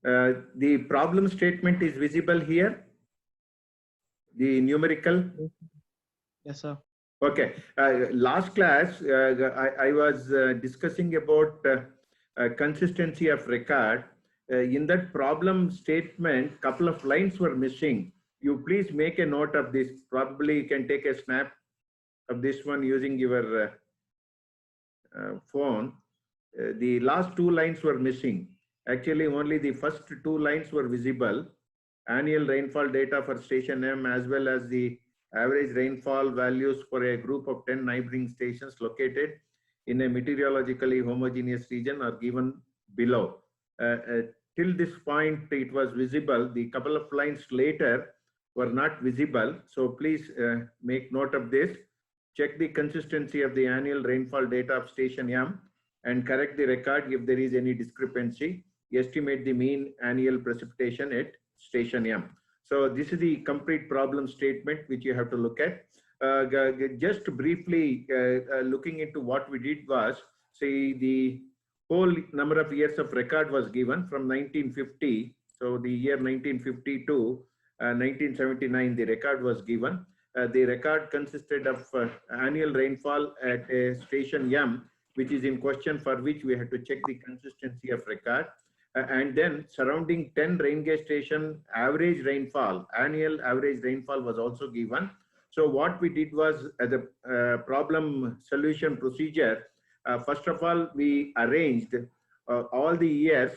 The problem statement is visible here, the numerical. Yes, sir. Okay. Last class, I was discussing about consistency of record. In that problem statement, couple of lines were missing. You please make a note of this. Probably you can take a snap of this one using your phone. The last two lines were missing. Actually, only the first two lines were visible. Annual rainfall data for station M, as well as the average rainfall values for a group of 10 neighboring stations located in a meteorologically homogeneous region are given below. Till this point, it was visible. The couple of lines later were not visible. So please make note of this. Check the consistency of the annual rainfall data of station M and correct the record if there is any discrepancy. Estimate the mean annual precipitation at station M. So this is the complete problem statement which you have to look at. Just briefly looking into what we did was, say the whole number of years of record was given from 1950. So the year 1950 to 1979, the record was given. The record consisted of annual rainfall at station M, which is in question, for which we had to check the consistency of record. And then surrounding 10 rain gauge station average rainfall, annual average rainfall was also given. So what we did was the problem solution procedure. First of all, we arranged all the years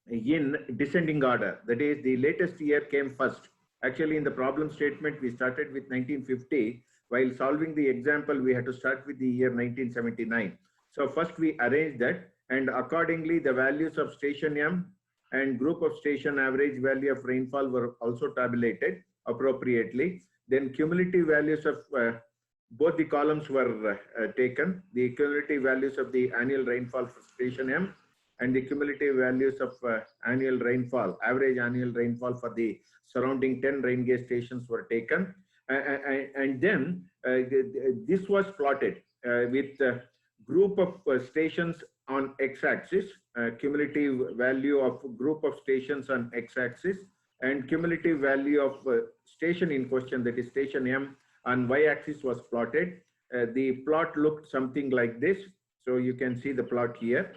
in descending order. That is, the latest year came first. Actually, in the problem statement, we started with 1950. While solving the example, we had to start with the year 1979. So first we arranged that, and accordingly, the values of station M and group of station average value of rainfall were also tabulated appropriately. Then cumulative values of both the columns were taken. The cumulative values of the annual rainfall for station M and the cumulative values of annual rainfall, average annual rainfall for the surrounding 10 rain gauge stations were taken. And then this was plotted with group of stations on x-axis, cumulative value of group of stations on x-axis, and cumulative value of station in question, that is station M, on y-axis was plotted. The plot looked something like this. So you can see the plot here.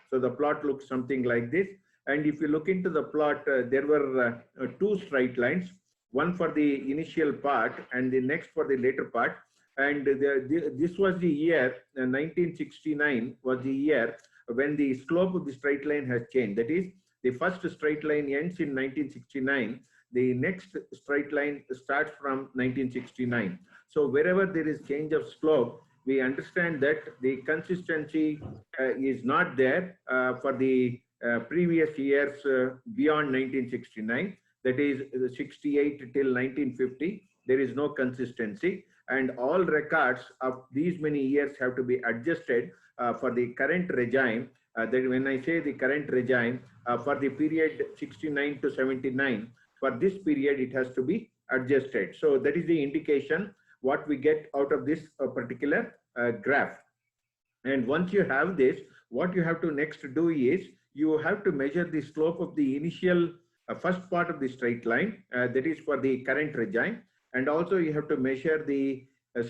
So the plot looks something like this. And if you look into the plot, there were two straight lines, one for the initial part and the next for the later part. And this was the year 1969 was the year when the slope of the straight line has changed. That is, the first straight line ends in 1969. The next straight line starts from 1969. So wherever there is change of slope, we understand that the consistency is not there for the previous years beyond 1969. That is 68 till 1950. There is no consistency, and all records of these many years have to be adjusted for the current regime. That when I say the current regime for the period 69 to 79, for this period it has to be adjusted. So that is the indication what we get out of this particular graph. And once you have this, what you have to next do is you have to measure the slope of the initial first part of the straight line, that is for the current regime, and also you have to measure the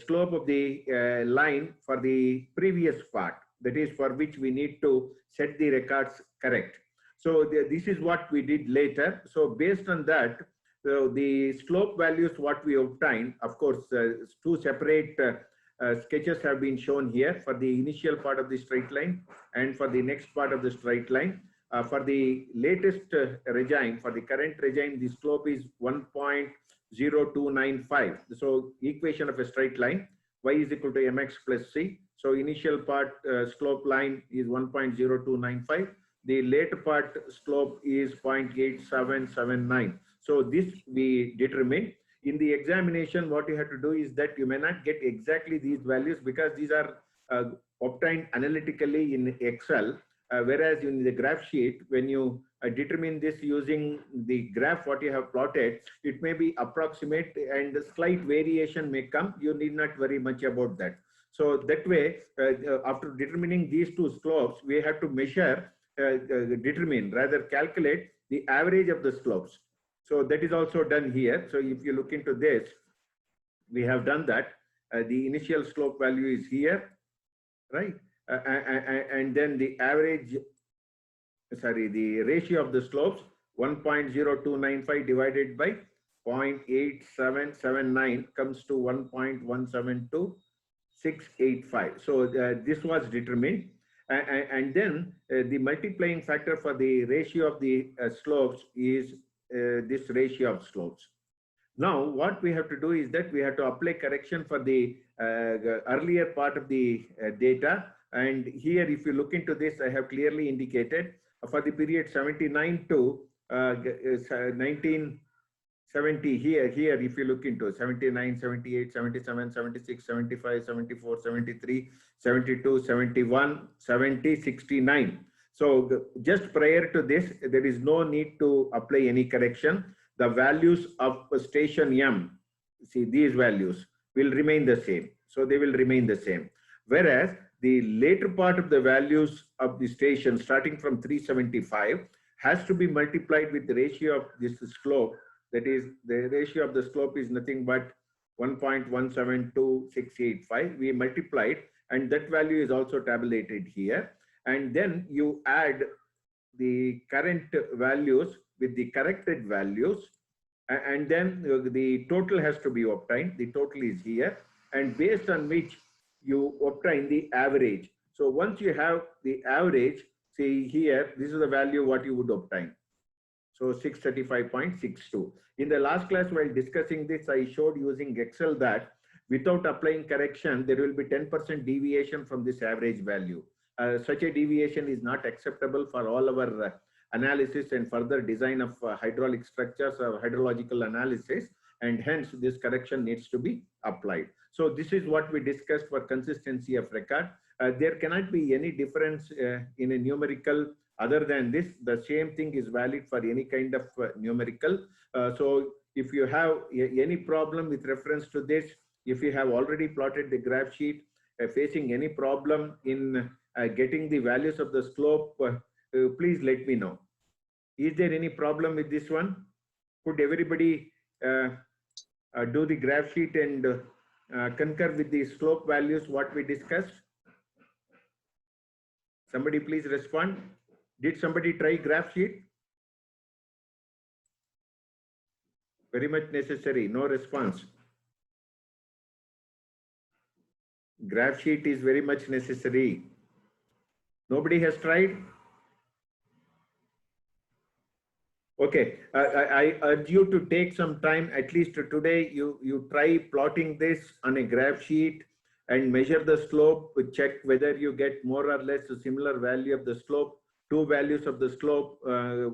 slope of the line for the previous part, that is for which we need to set the records correct. So this is what we did later. So based on that, so the slope values what we obtained, of course, two separate sketches have been shown here for the initial part of the straight line and for the next part of the straight line. For the latest regime, for the current regime, the slope is 1.0295. So equation of a straight line, y is equal to mx plus c. So initial part slope line is 1.0295. The later part slope is 0.8779. So this we determine. In the examination, what you have to do is that you may not get exactly these values because these are obtained analytically in Excel. Whereas in the graph sheet, when you determine this using the graph what you have plotted, it may be approximate and slight variation may come. You need not worry much about that. So that way, after determining these two slopes, we have to measure calculate the average of the slopes. So that is also done here. So if you look into this, we have done that. The initial slope value is here, right? And then the average, sorry, the ratio of the slopes, 1.0295 divided by 0.8779 comes to 1.172685. So this was determined. And then the multiplying factor for the ratio of the slopes is this ratio of slopes. Now, what we have to do is that we have to apply correction for the earlier part of the data. And here, if you look into this, I have clearly indicated for the period 79 to 1970 here, if you look into 79, 78, 77, 76, 75, 74, 73, 72, 71, 70, 69. So just prior to this, there is no need to apply any correction. The values of station M, see these values will remain the same. So they will remain the same. Whereas the later part of the values of the station starting from 375 has to be multiplied with the ratio of this slope. That is, the ratio of the slope is nothing but 1.172685. We multiplied, and that value is also tabulated here. And then you add the current values with the corrected values, and then the total has to be obtained. The total is here, and based on which you obtain the average. So once you have the average, see here, this is the value what you would obtain. So 635.62. In the last class, while discussing this, I showed using Excel that without applying correction, there will be 10% deviation from this average value. Such a deviation is not acceptable for all our analysis and further design of hydraulic structures or hydrological analysis, and hence this correction needs to be applied. So this is what we discussed for consistency of record. There cannot be any difference in a numerical other than this. The same thing is valid for any kind of numerical. So if you have any problem with reference to this, if you have already plotted the graph sheet, facing any problem in getting the values of the slope, please let me know. Is there any problem with this one? Could everybody do the graph sheet and concur with the slope values what we discussed? Somebody please respond. Did somebody try graph sheet? Very much necessary. No response. Graph sheet is very much necessary. Nobody has tried? Okay, I urge you to take some time, at least today, you try plotting this on a graph sheet and measure the slope, check whether you get more or less a similar value of the slope, two values of the slope,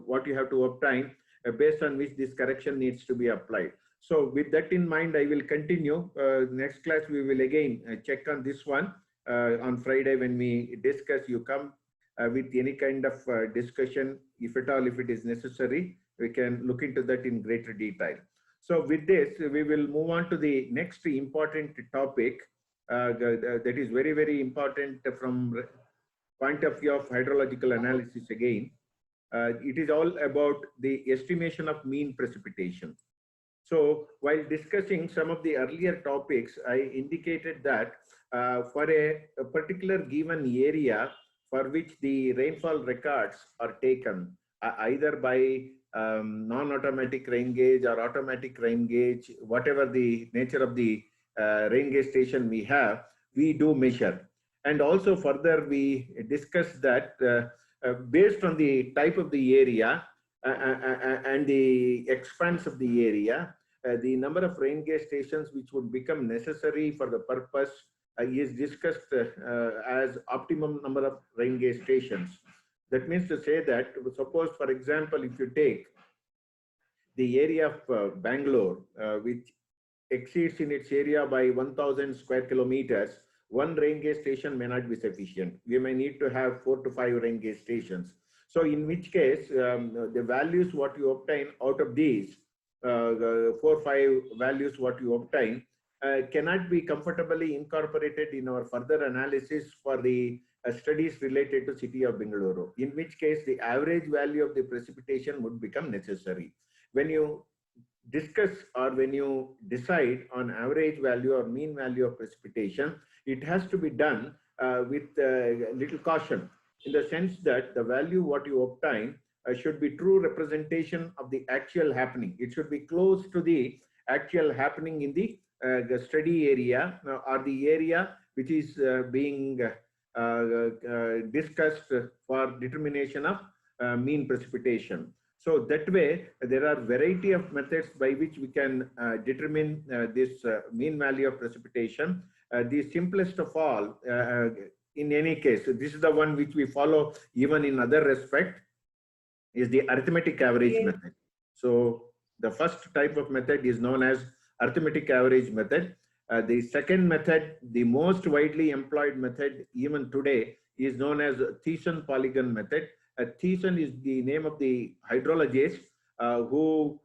what you have to obtain, based on which this correction needs to be applied. So with that in mind, I will continue. Next class, we will again check on this one on Friday when we discuss. You come with any kind of discussion, if at all, if it is necessary, we can look into that in greater detail. So with this, we will move on to the next important topic that is very, very important from point of view of hydrological analysis again. It is all about the estimation of mean precipitation. So while discussing some of the earlier topics, I indicated that for a particular given area for which the rainfall records are taken either by non-automatic rain gauge or automatic rain gauge, whatever the nature of the rain gauge station we have, we do measure. And also further, we discussed that based on the type of the area and the expanse of the area, the number of rain gauge stations which would become necessary for the purpose is discussed as optimum number of rain gauge stations. That means to say that, suppose, for example, if you take the area of Bangalore, which exceeds in its area by 1,000 square kilometers, one rain gauge station may not be sufficient. We may need to have 4 to 5 rain gauge stations. So in which case, the values what you obtain out of these, 4 or 5 values what you obtain, cannot be comfortably incorporated in our further analysis for the studies related to city of Bengaluru, in which case the average value of the precipitation would become necessary. When you discuss or when you decide on average value or mean value of precipitation, it has to be done with little caution, in the sense that the value what you obtain should be true representation of the actual happening. It should be close to the actual happening in the study area or the area which is being discussed for determination of mean precipitation. So that way, there are variety of methods by which we can determine this mean value of precipitation. The simplest of all, in any case, this is the one which we follow even in other respect, is the arithmetic average method. So the first type of method is known as arithmetic average method. The second method, the most widely employed method even today, is known as Thiessen polygon method. Thiessen is the name of the hydrologist who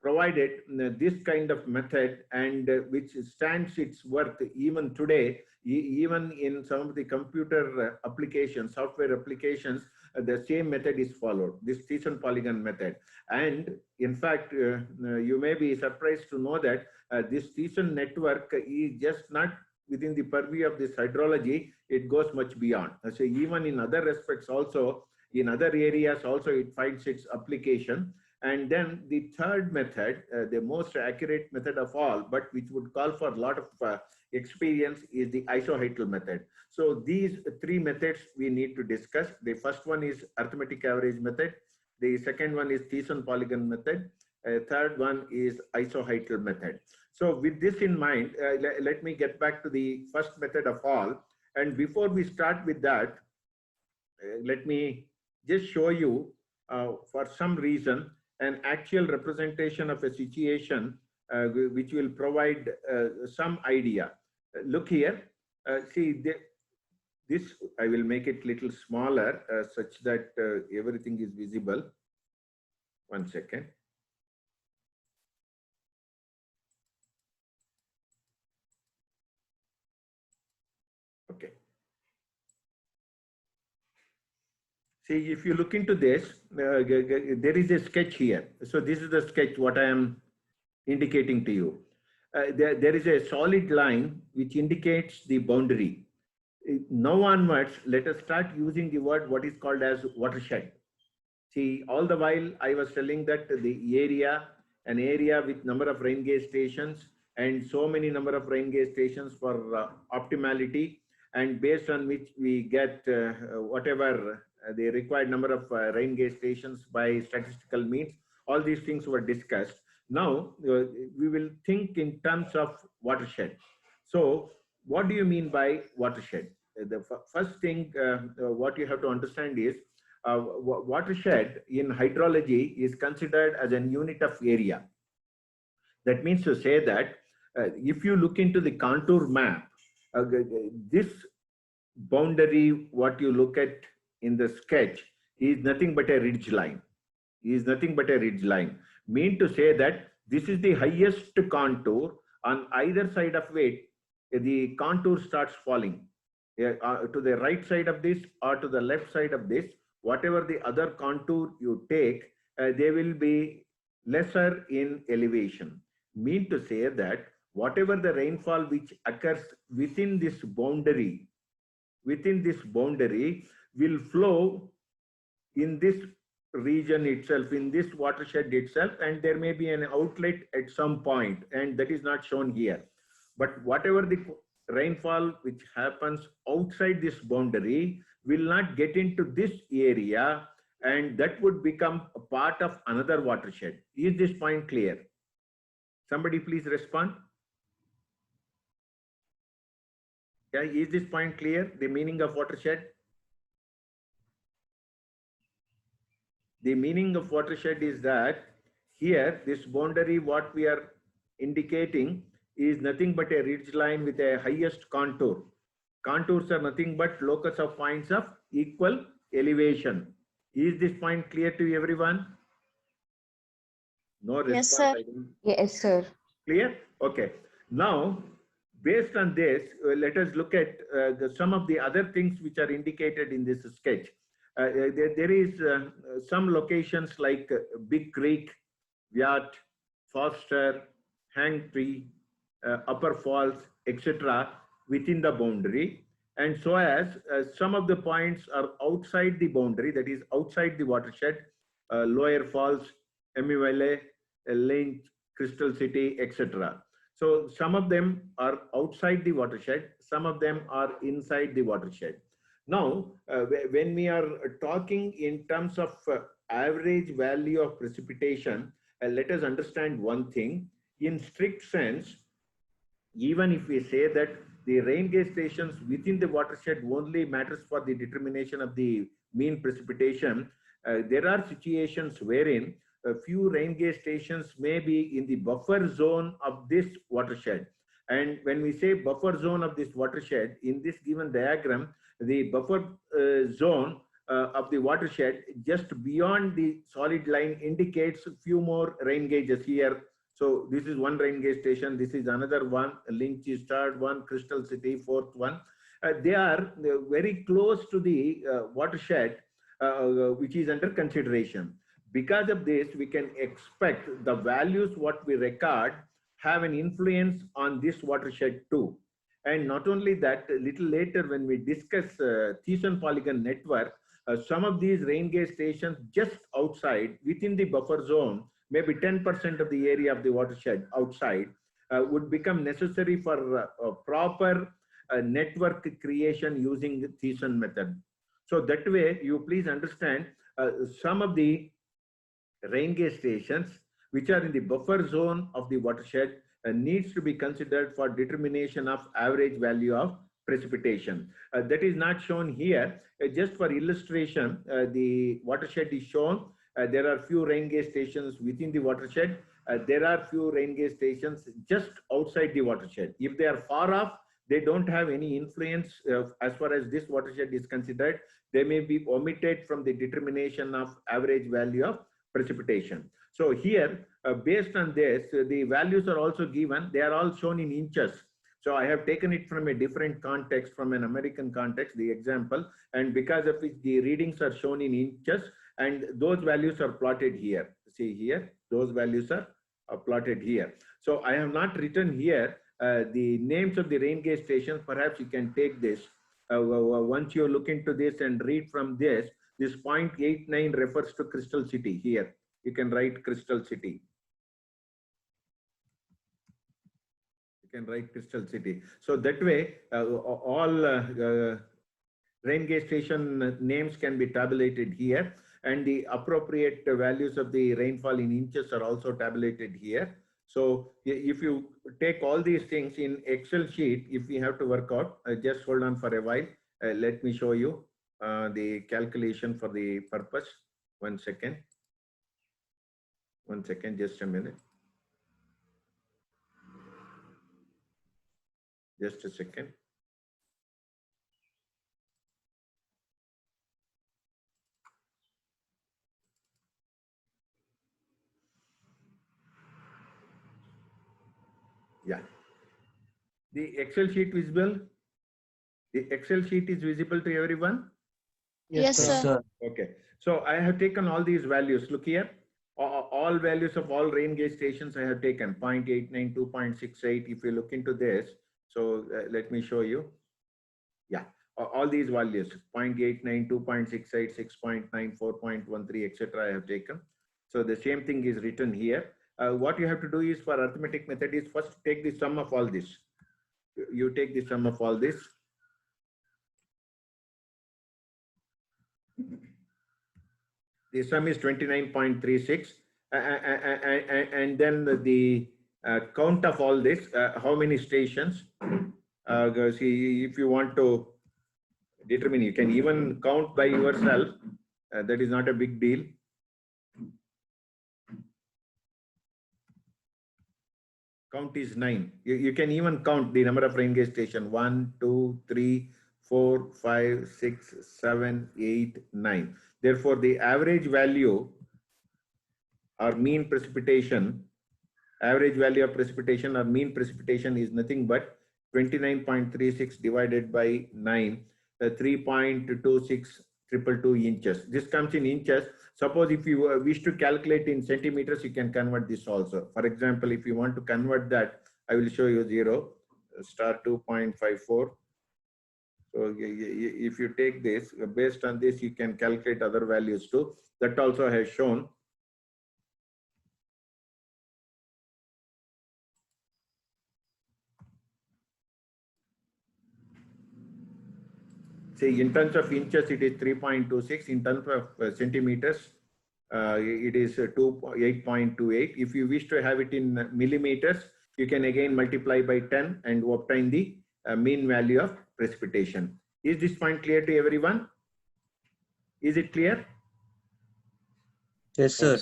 provided this kind of method, and which stands its worth even today. Even in some of the computer applications, software applications, the same method is followed, this Thiessen polygon method. And in fact, you may be surprised to know that this Thiessen network is just not within the purview of this hydrology, it goes much beyond. So even in other respects also, in other areas also, it finds its application. And then the third method, the most accurate method of all, but which would call for a lot of experience, is the isohydral method. So these three methods we need to discuss. The first one is arithmetic average method. The second one is Thiessen polygon method. Third one is isohydral method. So with this in mind, let me get back to the first method of all. And before we start with that, let me just show you, for some reason, an actual representation of a situation which will provide some idea. Look here, see this, I will make it little smaller such that everything is visible. One second. Okay. See, if you look into this, there is a sketch here. So this is the sketch what I am indicating to you. There is a solid line which indicates the boundary. Now onwards, let us start using the word what is called as watershed. See, all the while I was telling that the area, an area with number of rain gauge stations and so many number of rain gauge stations for optimality, and based on which we get whatever the required number of rain gauge stations by statistical means, all these things were discussed. Now we will think in terms of watershed. So what do you mean by watershed? The first thing what you have to understand is watershed in hydrology is considered as a unit of area. That means to say that if you look into the contour map, this boundary what you look at in the sketch is nothing but a ridge line. Is nothing but a ridge line. Mean to say that this is the highest contour. On either side of it, the contour starts falling. To the right side of this or to the left side of this, whatever the other contour you take, they will be lesser in elevation. Mean to say that whatever the rainfall which occurs within this boundary will flow in this region itself, in this watershed itself, and there may be an outlet at some point, and that is not shown here. But whatever the rainfall which happens outside this boundary will not get into this area, and that would become a part of another watershed. Is this point clear? Somebody please respond. Yeah, is this point clear? The meaning of watershed? The meaning of watershed is that here, this boundary, what we are indicating is nothing but a ridge line with a highest contour. Contours are nothing but locus of points of equal elevation. Is this point clear to everyone? No response. Yes, sir. Yes, sir. Clear? Okay. Now, Based on this, let us look at some of the other things which are indicated in this sketch. There is some locations like Big Creek, Vyat, Foster, Hang Tree, Upper Falls, etc. within the boundary. And so as some of the points are outside the boundary, that is outside the watershed, Lower Falls, Emivale, Lynch, Crystal City, etc. So some of them are outside the watershed, some of them are inside the watershed. Now, when we are talking in terms of average value of precipitation, let us understand one thing. In strict sense, even if we say that the rain gauge stations within the watershed only matters for the determination of the mean precipitation, there are situations wherein a few rain gauge stations may be in the buffer zone of this watershed. And when we say buffer zone of this watershed, in this given diagram, the buffer zone of the watershed just beyond the solid line indicates a few more rain gauges here. So this is one rain gauge station. This is another one. Lynch is third one. Crystal City, fourth one. They are very close to the watershed, which is under consideration. Because of this, we can expect the values what we record have an influence on this watershed too. And not only that, a little later when we discuss Thiessen polygon network, some of these rain gauge stations just outside within the buffer zone, maybe 10% of the area of the watershed outside, would become necessary for proper network creation using the Thiessen method. So that way, you please understand some of the rain gauge stations which are in the buffer zone of the watershed needs to be considered for determination of average value of precipitation. That is not shown here. Just for illustration, the watershed is shown. There are few rain gauge stations within the watershed. There are few rain gauge stations just outside the watershed. If they are far off, they don't have any influence as far as this watershed is considered. They may be omitted from the determination of average value of precipitation. So here, based on this, the values are also given. They are all shown in inches. So I have taken it from a different context, from an American context, the example, and because of which the readings are shown in inches, and those values are plotted here. See here, those values are plotted here. So I have not written here the names of the rain gauge stations. Perhaps you can take this. Once you look into this and read from this 0.89 refers to Crystal City here. You can write Crystal City. You can write Crystal City. So that way, all rain gauge station names can be tabulated here, and the appropriate values of the rainfall in inches are also tabulated here. So if you take all these things in Excel sheet, if we have to work out, just hold on for a while. Let me show you the calculation for the purpose. 1 second. 1 second, just a minute. Just a second. Yeah. The Excel sheet visible? The Excel sheet is visible to everyone? Yes, sir. Okay. So I have taken all these values. Look here. All values of all rain gauge stations I have taken 0.89, 2.68. If you look into this, so let me show you. Yeah, all these values 0.89, 2.68, 6.9, 4.13, etc. I have taken. So the same thing is written here. What you have to do is, for arithmetic method, is first take the sum of all this. You take the sum of all this. The sum is 29.36, and then the count of all this, how many stations. See, if you want to determine, you can even count by yourself. That is not a big deal. Count is 9. You can even count the number of rain gauge station. 1, 2, 3, 4, 5, 6, 7, 8, 9. Therefore, the average value or mean precipitation, average value of precipitation or mean precipitation is nothing but 29.36 divided by 9, 3.26222 inches. This comes in inches. Suppose if you wish to calculate in centimeters, you can convert this also. For example, if you want to convert that, I will show you 0 star 2.54. So if you take this, based on this, you can calculate other values too. That also has shown. See, in terms of inches, it is 3.26. In terms of centimeters, it is 8.28. If you wish to have it in millimeters, you can again multiply by 10 and obtain the mean value of precipitation. Is this point clear to everyone? Is it clear? Yes, sir.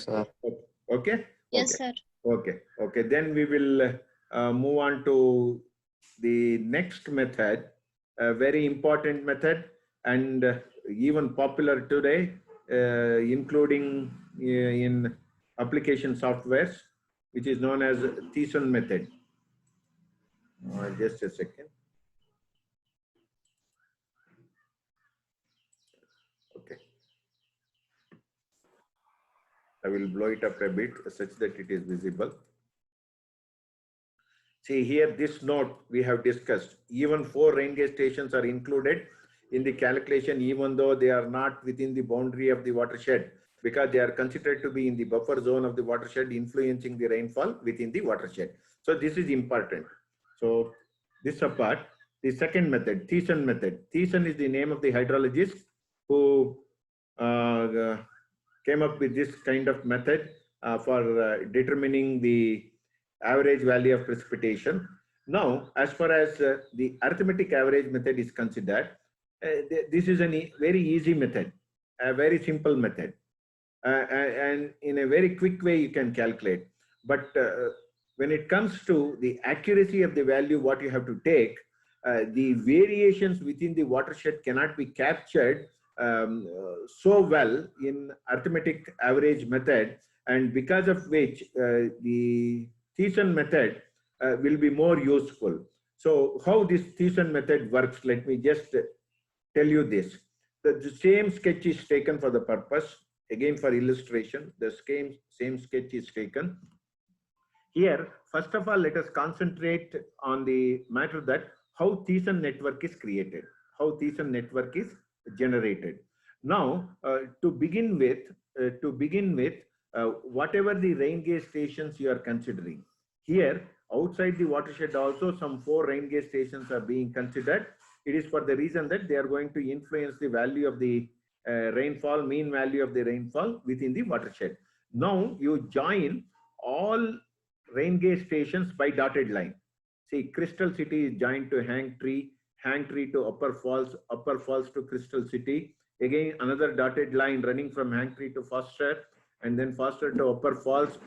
Okay. Yes, okay. sir. Okay. Okay. Then we will move on to the next method, a very important method and even popular today, including in application softwares, which is known as Thiessen method. Just a second. Okay. I will blow it up a bit such that it is visible. See here, this note we have discussed, even 4 rain gauge stations are included in the calculation, even though they are not within the boundary of the watershed, because they are considered to be in the buffer zone of the watershed, influencing the rainfall within the watershed. So this is important. So this apart, the second method, Thiessen method. Thiessen is the name of the hydrologist who came up with this kind of method for determining the average value of precipitation. Now, as far as the arithmetic average method is considered, this is a very easy method, a very simple method, and in a very quick way you can calculate. But when it comes to the accuracy of the value, what you have to take, the variations within the watershed cannot be captured so well in arithmetic average method, and because of which the Thiessen method will be more useful. So how this Thiessen method works, let me just tell you this. The same sketch is taken for the purpose, again for illustration, the same sketch is taken. Here, first of all, let us concentrate on the matter that how Thiessen network is created, how Thiessen network is generated. Now, to begin with, whatever the rain gauge stations you are considering, here outside the watershed also some 4 rain gauge stations are being considered. It is for the reason that they are going to influence the value of the rainfall, mean value of the rainfall within the watershed. Now you join all rain gauge stations by dotted line. See, Crystal City is joined to Hang Tree to Upper Falls to Crystal City. Again, another dotted line running from Hang Tree to Foster, and then Foster to Upper Falls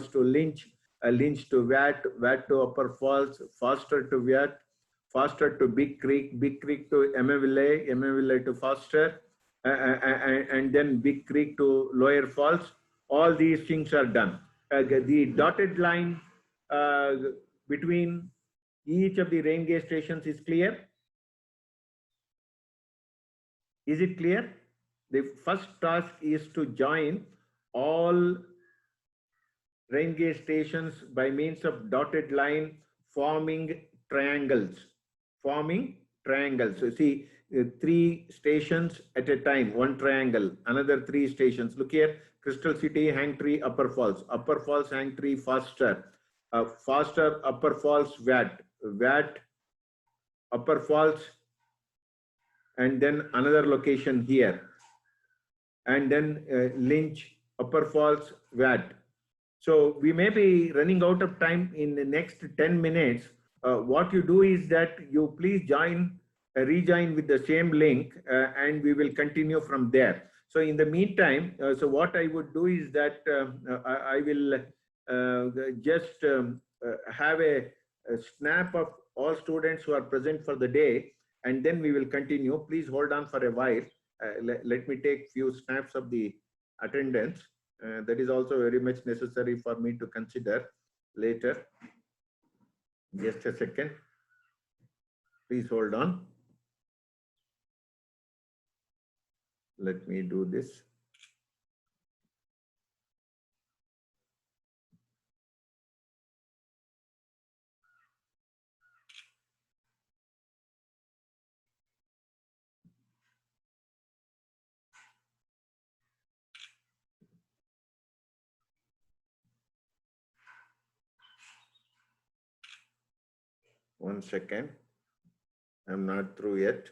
to Lynch, Lynch to Watt to Upper Falls, Foster to Watt, Foster to Big Creek to Emmaville to Foster, and then Big Creek to Lower Falls. All these things are done. The dotted line between each of the rain gauge stations is clear. Is it clear? The first task is to join all rain gauge stations by means of dotted line forming triangles. So see, 3 stations at a time, 1 triangle, another 3 stations. Look here, Crystal City, Hang Tree, Upper Falls, Hang Tree, Foster, Foster, Upper Falls, Watt, Upper Falls, and then another location here, and then Lynch, Upper Falls, Watt. So we may be running out of time in the next 10 minutes. What you do is that you please rejoin with the same link, and we will continue from there. So in the meantime, so what I would do is that I will just have a snap of all students who are present for the day, and then we will continue. Please hold on for a while. Let me take few snaps of the attendance. That is also very much necessary for me to consider later. Just a second. Please hold on. Let me do this. One second. I'm not through yet.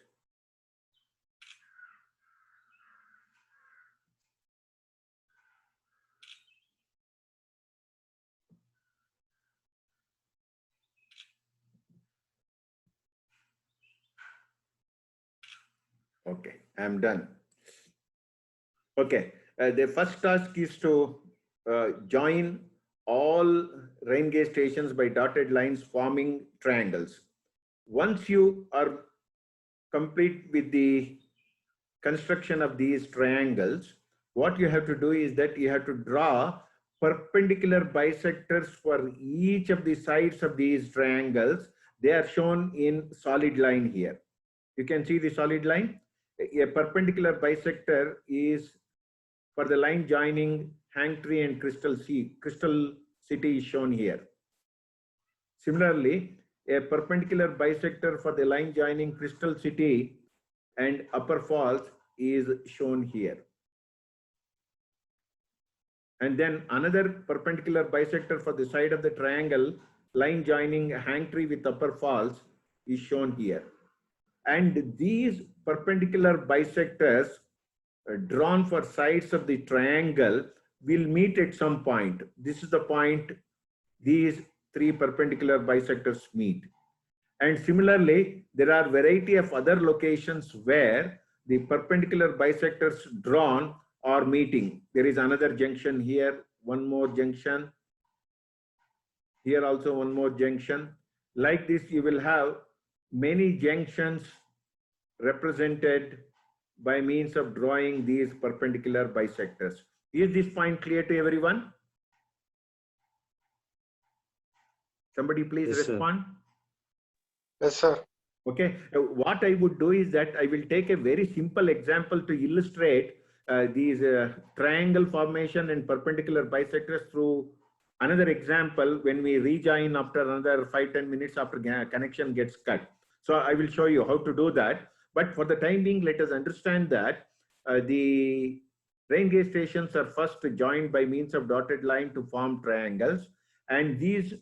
Okay, I'm done. Okay, the first task is to join all rain gauge stations by dotted lines forming triangles. Once you are complete with the construction of these triangles, what you have to do is that you have to draw perpendicular bisectors for each of the sides of these triangles. They are shown in solid line here. You can see the solid line. A perpendicular bisector is for the line joining Hang Tree and Crystal City is shown here. Similarly, a perpendicular bisector for the line joining Crystal City and Upper Falls is shown here. And then another perpendicular bisector for the side of the triangle line joining Hang Tree with Upper Falls is shown here. And these perpendicular bisectors drawn for sides of the triangle will meet at some point. This is the point these three perpendicular bisectors meet. And similarly, there are variety of other locations where the perpendicular bisectors drawn are meeting. There is another junction here, one more junction. Here also one more junction. Like this, you will have many junctions represented by means of drawing these perpendicular bisectors. Is this point clear to everyone? Somebody please respond. Yes, sir. Okay, what I would do is that I will take a very simple example to illustrate these triangle formation and perpendicular bisectors through another example when we rejoin after another 5-10 minutes after connection gets cut. So I will show you how to do that. But for the time being, let us understand that the rain gauge stations are first joined by means of dotted line to form triangles. And these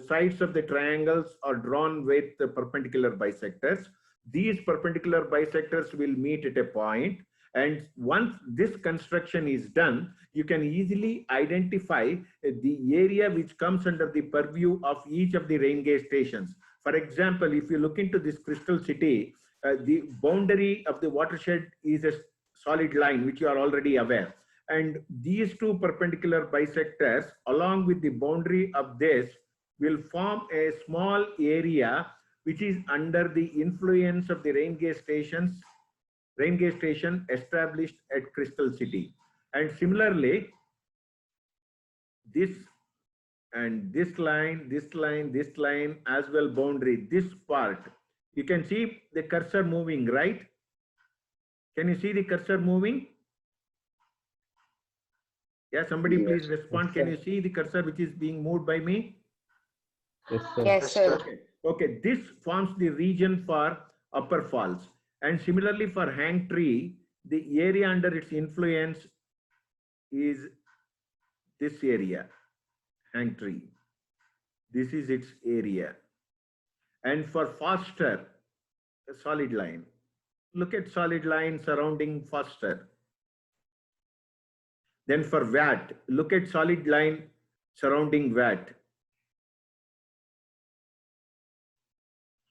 sides of the triangles are drawn with the perpendicular bisectors. These perpendicular bisectors will meet at a point. And once this construction is done, you can easily identify the area which comes under the purview of each of the rain gauge stations. For example, if you look into this Crystal City, the boundary of the watershed is a solid line, which you are already aware. And these two perpendicular bisectors, along with the boundary of this, will form a small area which is under the influence of the rain gauge station established at Crystal City. And similarly, this and this line, this line, this line as well boundary, this part, you can see the cursor moving, right? Can you see the cursor moving? Yeah, somebody please respond. Yes, can you see the cursor which is being moved by me? Yes, sir. Yes, sir. Okay, this forms the region for Upper Falls. And similarly for Hang Tree, the area under its influence is this area, Hang Tree. This is its area. And for Foster, a solid line. Look at solid line surrounding Foster. Then for VAT, look at solid line surrounding VAT.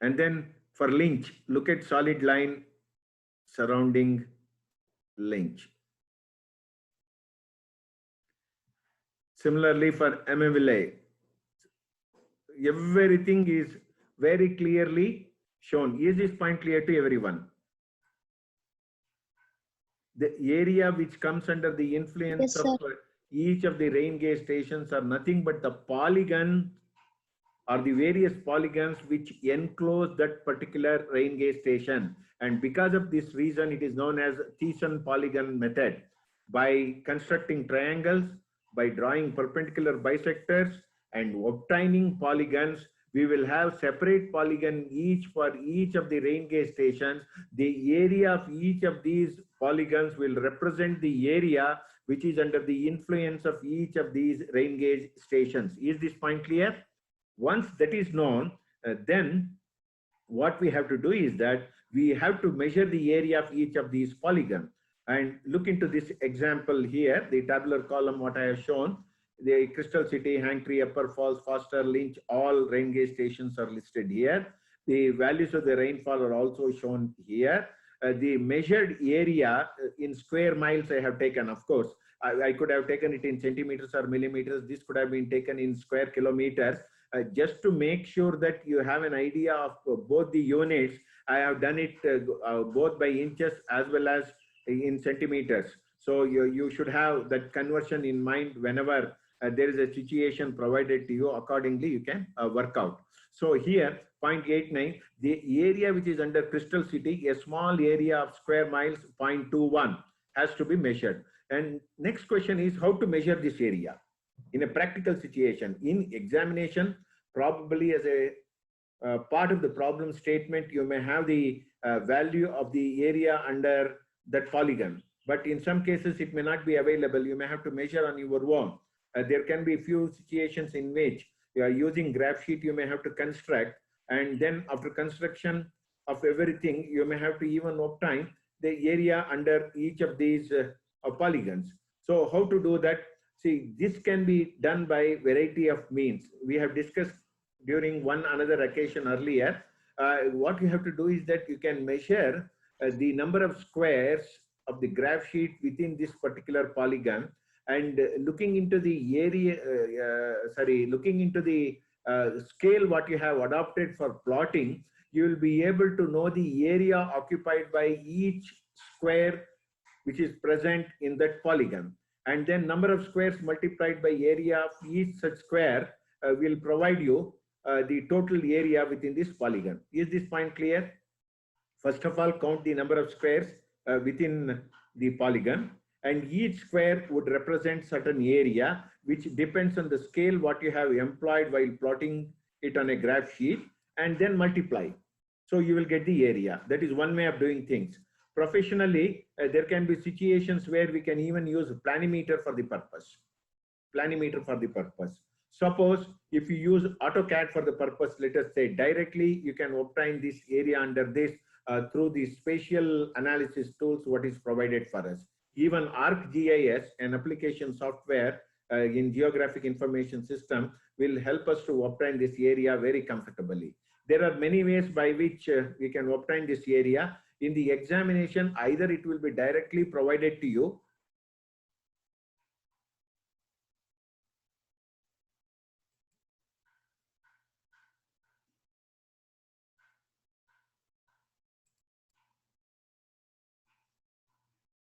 And then for Lynch, look at solid line surrounding Lynch. Similarly for Emmeville, everything is very clearly shown. Is this point clear to everyone? The area which comes under the influence of each of the rain gauge stations are nothing but the polygon are the various polygons which enclose that particular rain gauge station. And because of this reason, it is known as Thiessen polygon method. By constructing triangles, by drawing perpendicular bisectors and obtaining polygons, we will have separate polygon each for each of the rain gauge stations. The area of each of these polygons will represent the area which is under the influence of each of these rain gauge stations. Is this point clear? Once that is known, then what we have to do is that we have to measure the area of each of these polygons. And look into this example here, the tabular column, what I have shown. The Crystal City, Hang Tree, Upper Falls, Foster, Lynch, all rain gauge stations are listed here. The values of the rainfall are also shown here. The measured area in square miles I have taken, of course. I could have taken it in centimeters or millimeters. This could have been taken in square kilometers. Just to make sure that you have an idea of both the units, I have done it both by inches as well as in centimeters. So you should have that conversion in mind whenever there is a situation provided to you. Accordingly, you can work out. So here, 0.89, the area which is under Crystal City, a small area of square miles, 0.21, has to be measured. And next question is how to measure this area in a practical situation. In examination, probably as a part of the problem statement, you may have the value of the area under that polygon. But in some cases, it may not be available. You may have to measure on your own. There can be few situations in which you are using graph sheet, you may have to construct. And then after construction of everything, you may have to even obtain the area under each of these polygons. So how to do that? See, this can be done by variety of means. We have discussed during one another occasion earlier. What you have to do is that you can measure the number of squares of the graph sheet within this particular polygon, and looking into the area, looking into the scale what you have adopted for plotting, you will be able to know the area occupied by each square which is present in that polygon. And then number of squares multiplied by area of each such square will provide you the total area within this polygon. Is this point clear? First of all, count the number of squares within the polygon, and each square would represent certain area which depends on the scale what you have employed while plotting it on a graph sheet, and then multiply. So you will get the area. That is one way of doing things. Professionally, there can be situations where we can even use a planimeter for the purpose. Planimeter for the purpose. Suppose if you use AutoCAD for the purpose, let us say directly, you can obtain this area under this through the spatial analysis tools what is provided for us. Even ArcGIS, an application software in geographic information system, will help us to obtain this area very comfortably. There are many ways by which we can obtain this area. In the examination, either it will be directly provided to you